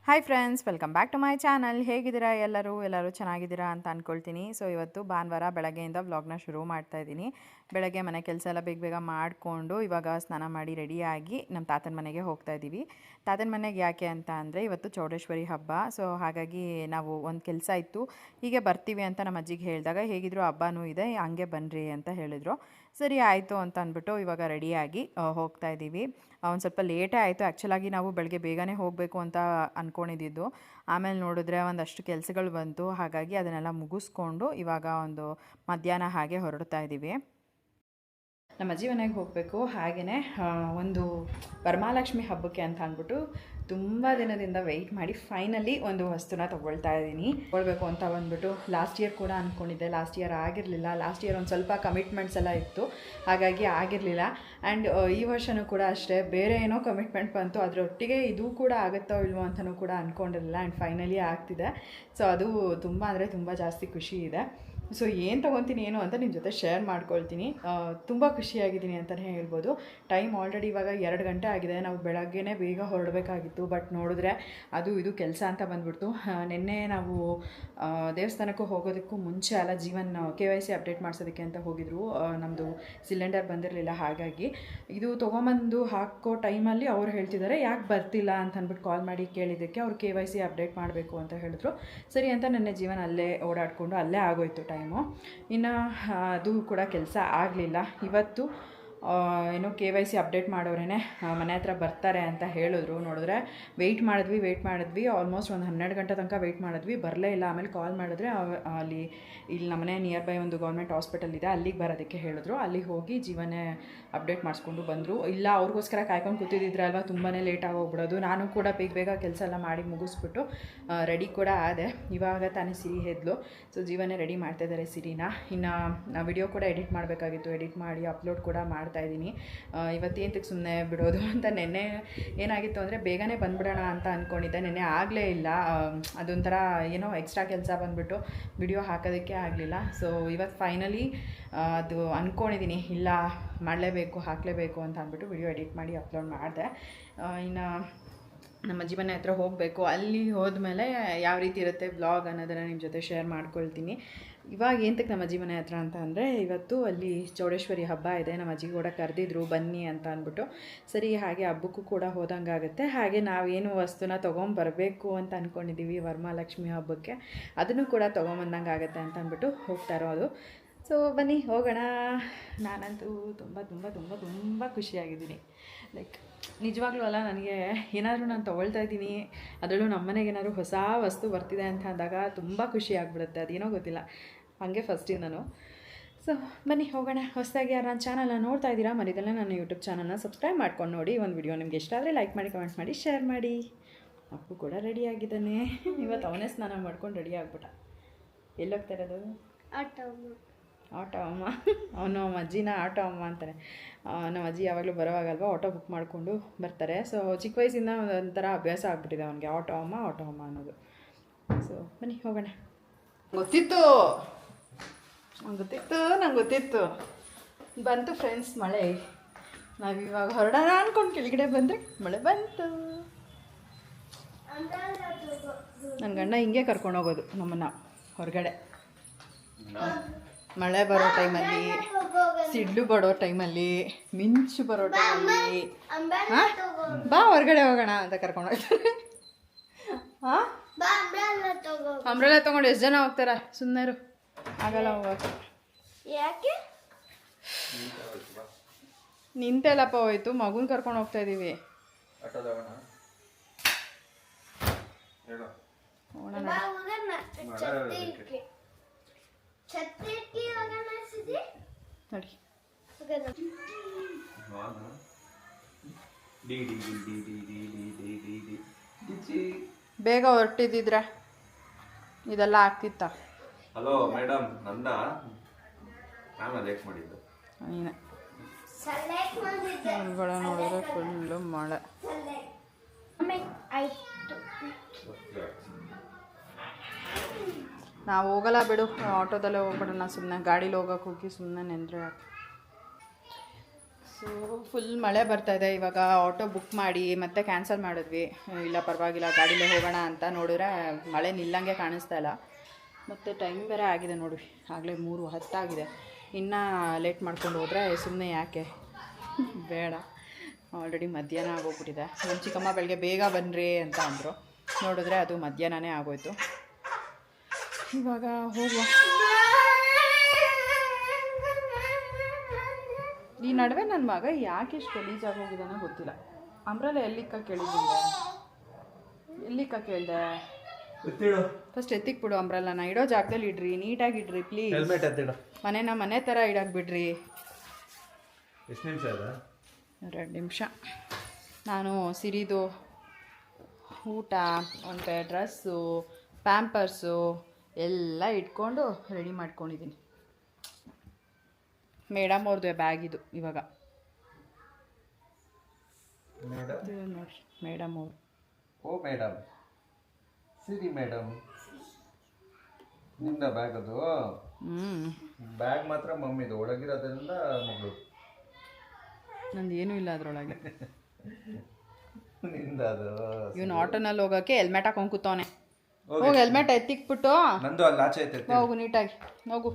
Hi friends, welcome back to my channel. ಹೇಗಿದ್ದೀರಾ ಎಲ್ಲರೂ ಚೆನ್ನಾಗಿದ್ದೀರಾ ಅಂತ ಅಂದ್ಕೊಳ್ತೀನಿ. ಸೊ ಇವತ್ತು ಭಾನುವಾರ ಬೆಳಗ್ಗೆಯಿಂದ ವ್ಲಾಗ್ನ ಶುರು ಮಾಡ್ತಾ ಇದ್ದೀನಿ. ಬೆಳಗ್ಗೆ ಮನೆ ಕೆಲಸ ಎಲ್ಲ ಬೇಗ ಬೇಗ ಮಾಡಿಕೊಂಡು ಇವಾಗ ಸ್ನಾನ ಮಾಡಿ ರೆಡಿಯಾಗಿ ನಮ್ಮ ತಾತನ ಮನೆಗೆ ಹೋಗ್ತಾ ಇದ್ದೀವಿ. ತಾತನ ಮನೆಗೆ ಯಾಕೆ ಅಂತ ಅಂದರೆ ಇವತ್ತು ಚೌಡೇಶ್ವರಿ ಹಬ್ಬ. ಸೊ ಹಾಗಾಗಿ ನಾವು ಒಂದು ಕೆಲಸ ಇತ್ತು, ಹೀಗೆ ಬರ್ತೀವಿ ಅಂತ ನಮ್ಮ ಅಜ್ಜಿಗೆ ಹೇಳಿದಾಗ ಹೇಗಿದ್ರು ಹಬ್ಬನೂ ಇದೆ, ಹಂಗೆ ಬನ್ನಿರಿ ಅಂತ ಹೇಳಿದರು. ಸರಿ ಆಯಿತು ಅಂತ ಅಂದ್ಬಿಟ್ಟು ಇವಾಗ ರೆಡಿಯಾಗಿ ಹೋಗ್ತಾ ಇದ್ದೀವಿ. ಒಂದು ಸ್ವಲ್ಪ ಲೇಟೇ ಆಯಿತು. ಆ್ಯಕ್ಚುಲಾಗಿ ನಾವು ಬೆಳಗ್ಗೆ ಬೇಗನೆ ಹೋಗಬೇಕು ಅಂತ ಅಂದ್ಕೊಂಡಿದ್ದು, ಆಮೇಲೆ ನೋಡಿದ್ರೆ ಒಂದಷ್ಟು ಕೆಲಸಗಳು ಬಂತು. ಹಾಗಾಗಿ ಅದನ್ನೆಲ್ಲ ಮುಗಿಸ್ಕೊಂಡು ಇವಾಗ ಒಂದು ಮಧ್ಯಾಹ್ನ ಹಾಗೆ ಹೊರಡ್ತಾ ಇದ್ದೀವಿ. ನಮ್ಮ ಅಜ್ಜಿ ಮನೆಗೆ ಹೋಗಬೇಕು. ಹಾಗೆಯೇ ಒಂದು ವರಮಹಾಲಕ್ಷ್ಮಿ ಹಬ್ಬಕ್ಕೆ ಅಂತ ಅಂದ್ಬಿಟ್ಟು ತುಂಬ ದಿನದಿಂದ ವೆಯ್ಟ್ ಮಾಡಿ ಫೈನಲಿ ಒಂದು ವಸ್ತುನ ತೊಗೊಳ್ತಾ ಇದ್ದೀನಿ. ತೊಗೊಳ್ಬೇಕು ಅಂತ ಬಂದ್ಬಿಟ್ಟು ಲಾಸ್ಟ್ ಇಯರ್ ಕೂಡ ಅಂದ್ಕೊಂಡಿದ್ದೆ. ಲಾಸ್ಟ್ ಇಯರ್ ಆಗಿರಲಿಲ್ಲ. ಲಾಸ್ಟ್ ಇಯರ್ ಒಂದು ಸ್ವಲ್ಪ ಕಮಿಟ್ಮೆಂಟ್ಸ್ ಎಲ್ಲ ಇತ್ತು, ಹಾಗಾಗಿ ಆಗಿರಲಿಲ್ಲ. ಆ್ಯಂಡ್ ಈ ವರ್ಷವೂ ಕೂಡ ಅಷ್ಟೇ, ಬೇರೆ ಏನೋ ಕಮಿಟ್ಮೆಂಟ್ ಬಂತು, ಅದರೊಟ್ಟಿಗೆ ಇದು ಕೂಡ ಆಗುತ್ತೋ ಇಲ್ವೋ ಅಂತಲೂ ಕೂಡ ಅಂದ್ಕೊಂಡಿರಲಿಲ್ಲ. ಆ್ಯಂಡ್ ಫೈನಲಿ ಆಗ್ತಿದೆ. ಸೊ ಅದು ತುಂಬ ಅಂದರೆ ತುಂಬ ಜಾಸ್ತಿ ಖುಷಿ ಇದೆ. ಸೊ ಏನು ತೊಗೊತೀನಿ ಏನು ಅಂತ ನಿಮ್ಮ ಜೊತೆ ಶೇರ್ ಮಾಡ್ಕೊಳ್ತೀನಿ. ತುಂಬ ಖುಷಿಯಾಗಿದ್ದೀನಿ ಅಂತಲೇ ಹೇಳ್ಬೋದು. ಟೈಮ್ ಆಲ್ರೆಡಿ ಇವಾಗ 2 ಗಂಟೆ ಆಗಿದೆ. ನಾವು ಬೆಳಗ್ಗೆನೇ ಬೇಗ ಹೊರಡಬೇಕಾಗಿತ್ತು, ಬಟ್ ನೋಡಿದ್ರೆ ಅದು ಇದು ಕೆಲಸ ಅಂತ ಬಂದ್ಬಿಡ್ತು. ನಿನ್ನೆ ನಾವು ದೇವಸ್ಥಾನಕ್ಕೂ ಹೋಗೋದಕ್ಕೂ ಮುಂಚೆ ಅಲ್ಲ, ಜೀವನ್ KYC ಅಪ್ಡೇಟ್ ಮಾಡಿಸೋದಕ್ಕೆ ಅಂತ ಹೋಗಿದ್ರು. ನಮ್ಮದು ಸಿಲಿಂಡರ್ ಬಂದಿರಲಿಲ್ಲ. ಹಾಗಾಗಿ ಇದು ತೊಗೊಂಬಂದು ಹಾಕೋ ಟೈಮಲ್ಲಿ ಅವ್ರು ಹೇಳ್ತಿದ್ದಾರೆ ಯಾಕೆ ಬರ್ತಿಲ್ಲ ಅಂತ ಅಂದ್ಬಿಟ್ಟು ಕಾಲ್ ಮಾಡಿ ಕೇಳಿದ್ದಕ್ಕೆ ಅವ್ರು KYC ಅಪ್ಡೇಟ್ ಮಾಡಬೇಕು ಅಂತ ಹೇಳಿದ್ರು. ಸರಿ ಅಂತ ನೆನ್ನೆ ಜೀವನ ಅಲ್ಲೇ ಓಡಾಡಿಕೊಂಡು ಅಲ್ಲೇ ಆಗೋಯ್ತು ಟೈಮು. ಇನ್ನು ಅದು ಕೂಡ ಕೆಲಸ ಆಗಲಿಲ್ಲ. ಇವತ್ತು ಏನೋ KYC ಅಪ್ಡೇಟ್ ಮಾಡೋರೇ ಮನೆ ಹತ್ರ ಬರ್ತಾರೆ ಅಂತ ಹೇಳಿದ್ರು. ನೋಡಿದ್ರೆ ವೆಯ್ಟ್ ಮಾಡಿದ್ವಿ ಆಲ್ಮೋಸ್ಟ್ ಒಂದು 12 ಗಂಟೆ ತನಕ ವೆಯ್ಟ್ ಮಾಡಿದ್ವಿ, ಬರಲೇ ಇಲ್ಲ. ಆಮೇಲೆ ಕಾಲ್ ಮಾಡಿದ್ರೆ ಇಲ್ಲಿ ನಮ್ಮನೆ ನಿಯರ್ ಬೈ ಒಂದು ಗೌರ್ಮೆಂಟ್ ಹಾಸ್ಪಿಟಲ್ ಇದೆ, ಅಲ್ಲಿಗೆ ಬರೋದಕ್ಕೆ ಹೇಳಿದ್ರು. ಅಲ್ಲಿಗೆ ಹೋಗಿ ಜೀವನೇ ಅಪ್ಡೇಟ್ ಮಾಡಿಸ್ಕೊಂಡು ಬಂದರು. ಇಲ್ಲ ಅವ್ರಿಗೋಸ್ಕರ ಕಾಯ್ಕೊಂಡು ಕೂತಿದ್ದಿದ್ರಲ್ವ, ತುಂಬಾ ಲೇಟ್ ಆಗೋಗ್ಬಿಡೋದು. ನಾನು ಕೂಡ ಬೇಗ ಕೆಲಸ ಎಲ್ಲ ಮಾಡಿ ಮುಗಿಸ್ಬಿಟ್ಟು ರೆಡಿ ಕೂಡ ಆದೆ. ಇವಾಗ ತಾನೇ ಸಿರಿ ಎದ್ಲು. ಸೊ ಜೀವನೇ ರೆಡಿ ಮಾಡ್ತಾಯಿದ್ದಾರೆ ಸಿರಿನ. ಇನ್ನು ವಿಡಿಯೋ ಕೂಡ ಎಡಿಟ್ ಮಾಡಬೇಕಾಗಿತ್ತು, ಎಡಿಟ್ ಮಾಡಿ ಅಪ್ಲೋಡ್ ಕೂಡ ಮಾಡ್ತಾಯಿದ್ದೀನಿ. ಇವತ್ತೇಂತಕ್ಕೆ ಸುಮ್ಮನೆ ಬಿಡೋದು ಅಂತ. ನೆನ್ನೆ ಏನಾಗಿತ್ತು ಅಂದರೆ ಬೇಗನೆ ಬಂದುಬಿಡೋಣ ಅಂತ ಅಂದ್ಕೊಂಡಿದ್ದೆ, ನೆನ್ನೆ ಆಗಲೇ ಇಲ್ಲ. ಅದೊಂಥರ ಏನೋ ಎಕ್ಸ್ಟ್ರಾ ಕೆಲಸ ಬಂದುಬಿಟ್ಟು ವಿಡಿಯೋ ಹಾಕೋದಕ್ಕೆ ಆಗಲಿಲ್ಲ. ಸೊ ಇವತ್ತು ಫೈನಲಿ ಅದು ಅಂದ್ಕೊಂಡಿದ್ದೀನಿ, ಇಲ್ಲ ಹಾಕಲೇಬೇಕು ಅಂತ ಅಂದ್ಬಿಟ್ಟು ವಿಡಿಯೋ ಎಡಿಟ್ ಮಾಡಿ ಅಪ್ಲೋಡ್ ಮಾಡಿದೆ. ಇನ್ನು ನಮ್ಮ ಅಜ್ಜಿ ಮನೆ ಹತ್ರ ಹೋಗಬೇಕು. ಅಲ್ಲಿ ಹೋದ್ಮೇಲೆ ಯಾವ ರೀತಿ ಇರುತ್ತೆ ಬ್ಲಾಗ್ ಅನ್ನೋದನ್ನು ನಿಮ್ಮ ಜೊತೆ ಶೇರ್ ಮಾಡ್ಕೊಳ್ತೀನಿ. ಇವಾಗ ಏನಕ್ಕೆ ನಮ್ಮ ಅಜ್ಜಿ ಮನೆ ಹತ್ರ ಅಂತ ಅಂದರೆ ಇವತ್ತು ಅಲ್ಲಿ ಚೌಡೇಶ್ವರಿ ಹಬ್ಬ ಇದೆ. ನಮ್ಮ ಅಜ್ಜಿ ಕೂಡ ಕರೆದಿದ್ರು ಬನ್ನಿ ಅಂತ ಅಂದ್ಬಿಟ್ಟು. ಸರಿ, ಹಾಗೆ ಹಬ್ಬಕ್ಕೂ ಕೂಡ ಹೋದಂಗಾಗುತ್ತೆ. ಹಾಗೆ ನಾವೇನು ವಸ್ತುನ ತೊಗೊಂಬರಬೇಕು ಅಂತ ಅಂದ್ಕೊಂಡಿದ್ದೀವಿ ವರಮಹಾಲಕ್ಷ್ಮಿ ಹಬ್ಬಕ್ಕೆ, ಅದನ್ನು ಕೂಡ ತೊಗೊಂಬಂದಂಗೆ ಆಗುತ್ತೆ ಅಂತ ಅಂದ್ಬಿಟ್ಟು ಹೋಗ್ತಾ ಇರೋದು. ಸೊ ಬನ್ನಿ ಹೋಗೋಣ. ನಾನಂತೂ ತುಂಬ ತುಂಬ ತುಂಬ ತುಂಬ ಖುಷಿಯಾಗಿದ್ದೀನಿ. ಲೈಕ್ ನಿಜವಾಗ್ಲೂ ಅಲ್ಲ, ನನಗೆ ಏನಾದರೂ ನಾನು ತೊಗೊಳ್ತಾ ಇದ್ದೀನಿ, ಅದರಲ್ಲೂ ನಮ್ಮ ಮನೆಗೆ ಏನಾದರೂ ಹೊಸ ವಸ್ತು ಬರ್ತಿದೆ ಅಂತ ಅಂದಾಗ ತುಂಬ ಖುಷಿ ಆಗಿಬಿಡುತ್ತೆ. ಅದೇನೋ ಗೊತ್ತಿಲ್ಲ, ಹಾಗೆ ಫಸ್ಟಿಂದನೂ. ಸೊ ಬನ್ನಿ ಹೋಗೋಣ. ಹೊಸದಾಗಿ ಯಾರು ನನ್ನ ಚಾನಲ್ನ ನೋಡ್ತಾ ಇದ್ದೀರಾ, ಮರಿದಲ್ಲೇ ನನ್ನ ಯೂಟ್ಯೂಬ್ ಚಾನಲ್ನ ಸಬ್ಸ್ಕ್ರೈಬ್ ಮಾಡ್ಕೊಂಡು ನೋಡಿ. ಒಂದು ವಿಡಿಯೋ ನಿಮ್ಗೆ ಇಷ್ಟ ಆದರೆ ಲೈಕ್ ಮಾಡಿ, ಕಮೆಂಟ್ ಮಾಡಿ, ಶೇರ್ ಮಾಡಿ. ಅಪ್ಪು ಕೂಡ ರೆಡಿ ಆಗಿದ್ದಾನೆ. ಇವತ್ತು ಅವನೇ ಸ್ನಾನ ಮಾಡ್ಕೊಂಡು ರೆಡಿ ಆಗ್ಬಿಟ್ಟ. ಎಲ್ಲೋಗ್ತಾ ಇರೋದು? ಆಟೋ ಅಮ್ಮ. ಅವನು ನಮ್ಮ ಅಜ್ಜಿನ ಆಟೋ ಅಮ್ಮ ಅಂತಾನೆ. ನಮ್ಮ ಅಜ್ಜಿ ಯಾವಾಗಲೂ ಬರೋವಾಗಲ್ವ ಆಟೋ ಬುಕ್ ಮಾಡಿಕೊಂಡು ಬರ್ತಾರೆ. ಸೊ ಚಿಕ್ಕ ವಯಸ್ಸಿಂದ ಒಂಥರ ಅಭ್ಯಾಸ ಆಗ್ಬಿಟ್ಟಿದೆ ಅವನಿಗೆ ಆಟೋ ಅಮ್ಮ ಅನ್ನೋದು. ಸೊ ಬನ್ನಿ ಹೋಗೋಣ. ನಂಗೆ ಗೊತ್ತಿತ್ತು ಬಂತು ಫ್ರೆಂಡ್ಸ್ ಮಳೆ. ನಾವಿವಾಗ ಹೊರಡೋಣ ಅಂದ್ಕೊಂಡು ಕೆಳಗಡೆ ಬಂದರೆ ಮಳೆ ಬಂತು. ನನ್ನ ಗಂಡ ಹಿಂಗೆ ಕರ್ಕೊಂಡು ಹೋಗೋದು ನಮ್ಮನ್ನು ಹೊರಗಡೆ. ಮಳೆ ಬರೋ ಟೈಮಲ್ಲಿ, ಸಿಡ್ಲು ಬರೋ ಟೈಮಲ್ಲಿ, ಮಿಂಚು ಬರೋ ಟೈಮಲ್ಲಿ ಬಾ ಹೊರಗಡೆ ಹೋಗೋಣ ಅಂತ ಕರ್ಕೊಂಡು ಹೋಗ್ತಾರೆ. ಹಾಂ, ಅಂಬ್ರೆಲ್ಲ ತೊಗೊಂಡು ಎಷ್ಟು ಜನ ಹೋಗ್ತಾರೆ? ಸುಮ್ಮನೆ ಆಗಲ್ಲ ಹೋಗೋಕೆ. ಯಾಕೆ ನಿಂತೆಲ್ಲಪ್ಪ ಹೋಯ್ತು, ಮಗುನ ಕರ್ಕೊಂಡು ಹೋಗ್ತಾ ಇದ್ದೀವಿ. ನೋಡಿ ಬೇಗ ಹೊರಟಿದ್ದಿದ್ರೆ ಇದೆಲ್ಲ ಆಗ್ತಿತ್ತ. ಹಲೋ ಮೇಡಮ್, ನಂದ ನಾನು ಲೇಟ್ ಮಾಡಿದ್ದು. ನೀನೆ ಹೊರಗಡೆ ನೋಡಿದ್ರೆ ಫುಲ್ಲು ಮಳೆ. ನಾವು ಹೋಗಲ್ಲ ಬಿಡು, ಆಟೋದಲ್ಲೇ ಹೋಗ್ಬಿಡೋಣ. ಸುಮ್ಮನೆ ಗಾಡೀಲಿ ಹೋಗೋಕೆ ಹೋಗಿ ಸುಮ್ಮನೆ ನೆಂದರೆ. ಸೊ ಸೊ ಫುಲ್ ಮಳೆ ಬರ್ತಾ ಇದೆ. ಇವಾಗ ಆಟೋ ಬುಕ್ ಮಾಡಿ ಮತ್ತೆ ಕ್ಯಾನ್ಸಲ್ ಮಾಡಿದ್ವಿ. ಇಲ್ಲ ಪರವಾಗಿಲ್ಲ ಗಾಡೀಲೇ ಹೋಗೋಣ ಅಂತ ನೋಡಿದ್ರೆ ಮಳೆ ನಿಲ್ಲಂಗೆ ಕಾಣಿಸ್ತಾ ಇಲ್ಲ. ಮತ್ತು ಟೈಮ್ ಬೇರೆ ಆಗಿದೆ ನೋಡಿ, ಆಗಲೇ 3:10 ಆಗಿದೆ. ಇನ್ನೂ ಲೇಟ್ ಮಾಡ್ಕೊಂಡು ಹೋದರೆ ಸುಮ್ಮನೆ ಯಾಕೆ, ಬೇಡ. ಆಲ್ರೆಡಿ ಮಧ್ಯಾಹ್ನ ಆಗೋಗ್ಬಿಟ್ಟಿದೆ. ನಮ್ಮ ಚಿಕ್ಕಮ್ಮ ಬೆಳಗ್ಗೆ ಬೇಗ ಬನ್ನಿರಿ ಅಂತ ಅಂದರು, ನೋಡಿದ್ರೆ ಅದು ಮಧ್ಯಾಹ್ನನೇ ಆಗೋಯ್ತು. ಇವಾಗ ಹೋಗುವ. ಈ ನಡುವೆ ನನ್ನ ಮಗ ಯಾಕೆ ಇಷ್ಟು ಗಲೀಜಾಗಿ ಹೋಗಿದ್ದಾನೋ ಗೊತ್ತಿಲ್ಲ. ಅಂಬ್ರೆಲ್ಲ ಎಲ್ಲಿಕ್ಕ ಕೇಳಿದ್ದೆ, ಎಲ್ಲಿಕ್ಕ ಕೇಳಿದೆ? ಫಸ್ಟ್ ಎತ್ತಿಕ್ ಬಿಡು ಅಂಬ್ರೆಲ್ಲನ, ಇಡೋ ಜಾಗದಲ್ಲಿ ಇಡ್ರಿ, ನೀಟಾಗಿ ಇಡ್ರಿ ಪ್ಲೀಸ್. ಮನೇನ ಮನೆ ಥರ ಇಡಕ್ಕೆ ಬಿಡ್ರಿ. ಎಷ್ಟು ನಿಮಿಷ ಅದ? 2 ನಿಮಿಷ. ನಾನು ಸಿರಿದು ಊಟ, ಒಂದು ಡ್ರೆಸ್ಸು, ಪ್ಯಾಂಪರ್ಸು ಎಲ್ಲ ಇಟ್ಕೊಂಡು ರೆಡಿ ಮಾಡ್ಕೊಂಡಿದ್ದೀನಿ. ಮೇಡಮ್ ಅವ್ರದ್ದು ಬ್ಯಾಗ್ ಇದು. ಇವಾಗ ನೋಡ್ರಿ ಮೇಡಮ್ ಅವರು. ಓ ಮೇಡಮ್, ಸಿರಿ ಮೇಡಮ್, ನಿಂದ ಬ್ಯಾಗ್ ಅದು? ಬ್ಯಾಗ್ ಮಾತ್ರ ಮಮ್ಮಿದು, ಒಳಗಿರೋದ್ರಿಂದ ಮಗಳು. ನಂದು ಏನೂ ಇಲ್ಲ ಅದರೊಳಗೆ. ನಿಂದ ಅದು. ಇವನು ಆಟೋನಲ್ಲಿ ಹೋಗೋಕ್ಕೆ ಹೆಲ್ಮೆಟ್ ಹಾಕೊಂಡು ಕೂತವನೆ. ಹೋಗಿ ಹೆಲ್ಮೆಟ್ ಎತ್ತಿಕ್ಬಿಟ್ಟು ನಂದು ಅಲ್ಲಿ ಆಚೆ ಐತೆ, ಹೋಗು ನೀಟಾಗಿ ಹೋಗು.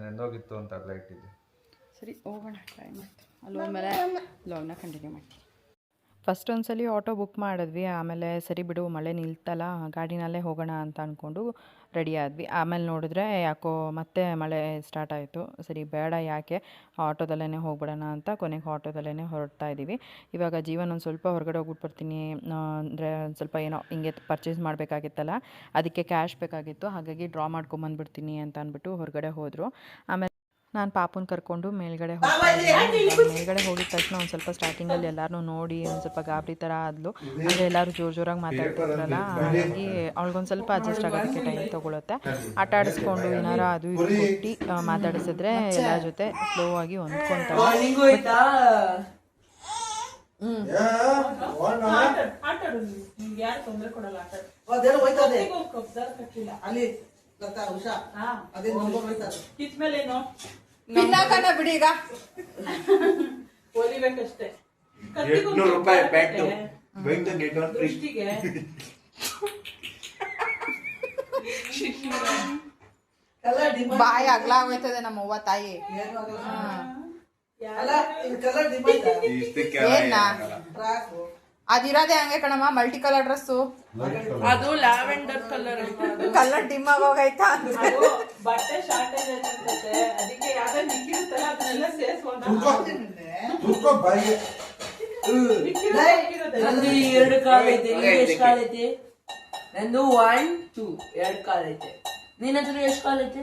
ನಂದೋಗಿತ್ತು ಅಂತ ಅಲ್ಲ ಇಟ್ಟಿದ್ದೆ. ಸರಿ ಹೋಗೋಣ, ಟೈಮ್ ಆಯಿತು. ಅಲ್ಲಿ ಹೋದ್ಮೇಲೆ ಲಾಗ್ನ ಕಂಟಿನ್ಯೂ ಮಾಡ್ತೀನಿ. ಫಸ್ಟ್ ಒಂದ್ಸಲಿ ಆಟೋ ಬುಕ್ ಮಾಡಿದ್ವಿ. ಆಮೇಲೆ ಸರಿ ಬಿಡು ಮಳೆ ನಿಲ್ತಲ್ಲ, ಗಾಡಿನಲ್ಲೇ ಹೋಗೋಣ ಅಂತ ಅಂದ್ಕೊಂಡು ರೆಡಿ ಆದ್ವಿ. ಆಮೇಲೆ ನೋಡಿದ್ರೆ ಯಾಕೋ ಮತ್ತೆ ಮಳೆ ಸ್ಟಾರ್ಟ್ ಆಯಿತು. ಸರಿ ಬೇಡ, ಯಾಕೆ ಆಟೋದಲ್ಲೇ ಹೋಗ್ಬಿಡೋಣ ಅಂತ ಕೊನೆಗೆ ಆಟೋದಲ್ಲೇ ಹೊರಡ್ತಾ ಇದ್ದೀವಿ. ಇವಾಗ ಜೀವನ ಒಂದು ಸ್ವಲ್ಪ ಹೊರಗಡೆ ಹೋಗ್ಬಿಟ್ಟು ಬರ್ತೀನಿ ಅಂದರೆ ಒಂದು ಸ್ವಲ್ಪ ಏನೋ ಹಿಂಗೆ ಪರ್ಚೇಸ್ ಮಾಡಬೇಕಾಗಿತ್ತಲ್ಲ, ಅದಕ್ಕೆ ಕ್ಯಾಶ್ ಬೇಕಾಗಿತ್ತು. ಹಾಗಾಗಿ ಡ್ರಾ ಮಾಡ್ಕೊಂಬಂದ್ಬಿಡ್ತೀನಿ ಅಂತ ಅಂದ್ಬಿಟ್ಟು ಹೊರಗಡೆ ಹೋದರು. ಆಮೇಲೆ ನಾನು ಪಾಪುನ ಕರ್ಕೊಂಡು ಮೇಲ್ಗಡೆ ಮೇಲ್ಗಡೆ ಹೋಗಿದ ತಕ್ಷಣ ಒಂದು ಸ್ವಲ್ಪ ಸ್ಟಾರ್ಟಿಂಗಲ್ಲಿ ಎಲ್ಲರೂ ನೋಡಿ ಒಂದು ಸ್ವಲ್ಪ ಗಾಬರಿ ಥರ ಆದ್ಲು. ಅಂದರೆ ಎಲ್ಲರೂ ಜೋರಾಗಿ ಮಾತಾಡ್ತಿದ್ರಲ್ಲ, ಹಾಗಾಗಿ ಅವಳಿಗೊಂದು ಸ್ವಲ್ಪ ಅಡ್ಜಸ್ಟ್ ಆಗೋದಕ್ಕೆ ಟೈಮ್ ತೊಗೊಳುತ್ತೆ. ಆಟ ಆಡಿಸ್ಕೊಂಡು ಏನಾರ ಅದು ಇದು ಕೊಟ್ಟು ಮಾತಾಡಿಸಿದ್ರೆ ಎಲ್ಲರ ಜೊತೆ ಸ್ಲೋ ಆಗಿ ಹೊಂದ್ಕೊಂತಾಳೆ. ಬಿಡಿ ಈಗ ಹೊಲಿಬೇಕಷ್ಟೇ. ಬಾಯಿ ಅಗ್ಲ ಆಗೋಯ್ತದೆ ನಮ್ಮ ಅವ್ವ ತಾಯಿ. ಅದಿರೋದೇ ಹಂಗೆ ಕಣಮ್ಮ, ಮಲ್ಟಿ ಕಲರ್ ಡ್ರೆಸ್ಸು. ಅದು ಲ್ಯಾವೆಂಡರ್ ಕಲರ್. ಕಲರ್ ಡಿಮ್ ಆಗೋಗೈತಾ? ಬಟ್ಟೆ ಶಾರ್ಟೇಜ್ ಆಯ್ತಂತೆ, ಅದಕ್ಕೆ ಯಾವ್ದು ನಿಕ್ಕಿರುತ್ತಲ್ಲ ಅದನ್ನೆಲ್ಲ ಸೇರಿಸೋಣ. ನಂದು 2 ಕಾಲ್ ಐತೆ, ಎಷ್ಟು ಕಾಲ್ ಐತೆ? ನಂದು 1 2 2 ಕಾಲ್ ಐತೆ. ನಿನ್ನ ಹತ್ರ ಎಷ್ಟು ಕಾಲ್ ಐತೆ?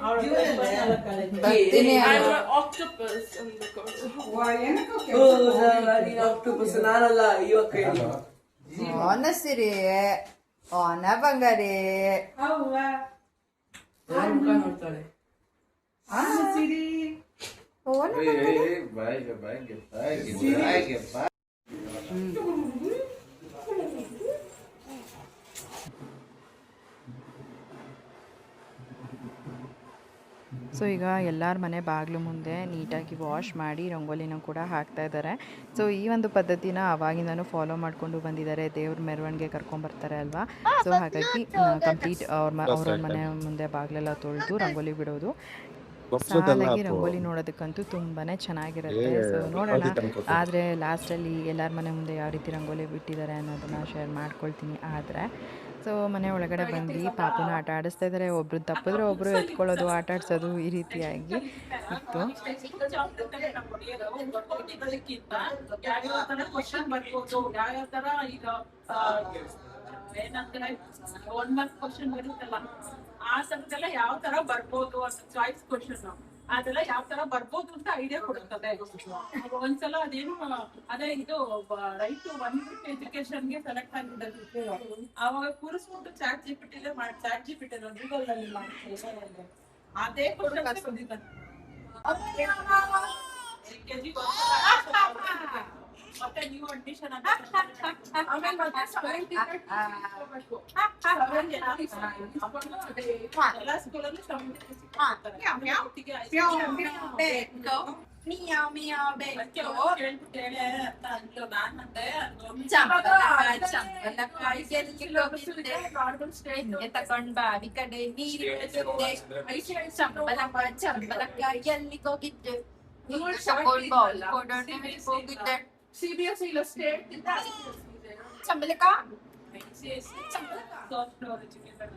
ಆಕ್ಟೋಪಸ್ ನಾನಲ್ಲ, ಇವಾಗ ಸಿರಿ ಬಂಗಾರಿ ನೋಡ್ತಾಳೆ. ಸೊ ಈಗ ಎಲ್ಲರ ಮನೆ ಬಾಗಿಲು ಮುಂದೆ ನೀಟಾಗಿ ವಾಶ್ ಮಾಡಿ ರಂಗೋಲಿನ ಕೂಡ ಹಾಕ್ತಾ ಇದ್ದಾರೆ. ಸೊ ಈ ಒಂದು ಪದ್ಧತಿನ ಅವಾಗಿಂದನೂ ಫಾಲೋ ಮಾಡಿಕೊಂಡು ಬಂದಿದ್ದಾರೆ. ದೇವ್ರ ಮೆರವಣಿಗೆ ಕರ್ಕೊಂಬರ್ತಾರೆ ಅಲ್ವಾ. ಸೊ ಹಾಗಾಗಿ ಕಂಪ್ಲೀಟ್ ಅವ್ರ ಮನೆ ಮುಂದೆ ಬಾಗಿಲೆಲ್ಲ ತೊಳೆದು ರಂಗೋಲಿ ಬಿಡೋದು. ಸಾಲಾಗಿ ರಂಗೋಲಿ ನೋಡೋದಕ್ಕಂತೂ ತುಂಬಾ ಚೆನ್ನಾಗಿರುತ್ತೆ. ಸೊ ನೋಡೋಣ, ಆದರೆ ಲಾಸ್ಟಲ್ಲಿ ಎಲ್ಲರ ಮನೆ ಮುಂದೆ ಯಾವ ರೀತಿ ರಂಗೋಲಿ ಬಿಟ್ಟಿದ್ದಾರೆ ಅನ್ನೋದನ್ನು ಶೇರ್ ಮಾಡ್ಕೊಳ್ತೀನಿ. ಆದರೆ ಸೊ ಮನೆ ಒಳಗಡೆ ಬಂದು ಪಾಪುನ ಆಟ ಆಡಿಸ್ತಾ ಇದ್ದಾರೆ. ಒಬ್ರು ತಪ್ಪಿದ್ರೆ ಒಬ್ಬರು ಎತ್ಕೊಳ್ಳೋದು, ಆಟ ಆಡಿಸೋದು ಈ ರೀತಿಯಾಗಿ ಇತ್ತು. ಆ ಥರದ್ದೆಲ್ಲ ಯಾವ ತರ ಬರ್ಬೋದು ಅಂತ ಚಾಯ್ಸ್ ಕ್ವಶನ್, ಅದೆಲ್ಲ ಯಾವ ತರ ಬರ್ಬೋದು ಅಂತ ಐಡಿಯಾ ಕೊಡುತ್ತದೆ. ಒಂದ್ಸಲ ಅದೇನು ಅದೇ ಇದು ರೈಟ್ ಟು 1 ಎಜುಕೇಶನ್ಗೆ ಸೆಲೆಕ್ಟ್ ಆಗಿದ್ದು, ಅವಾಗ ಕೂರಿಸ್ಬಿಟ್ಟು ಚಾಟ್ ಜಿಪಿಟಿ ಗೂಗಲ್ ನಲ್ಲಿ ಅದೇ ಕ್ವಶನ್ ಮತ್ತೆ ನೀವು ಅಡ್ಮಿಷನ್ ಆಮೇಲೆ ಎಲ್ಲ ಸ್ಕೂಲಲ್ಲಿ ಮಿಯಾವ್ ಮಿಯಾವ್ ಅದಕ್ಕೆ ಬೇಕು ಅವ್ರು ಕೇಳ್ಬಿಟ್ಟೇಳೆ ಅಂತ ಅಂದ್ರು ನಾನ್ ಮತ್ತೆ ಚಂಬಲಕಾಯಿ ಚಂಬಲಕಾಯಿ ಹಿಂಗೆ ತಕೊಂಡ್ ಬಾವಿ ಕಡೆ ನೀರು ಚಂಬಲಕಾಯಿ ಚಂಬಲಕಾಯಿ ಎಲ್ಲಿಗೋಗಿದ್ದೆ ತಕೊಂಡ್ ಬಾಲ್ ಕೊಡೋಣ ಹೋಗಿದ್ದೆ CBSE ಇಲ್ಲ ಸ್ಟೇಟ್ ಚಂಬಲಕಾಯಿ ಸಾಫ್ಟ್ವೇರ್ ಎಜುಕೇಟೆಡ್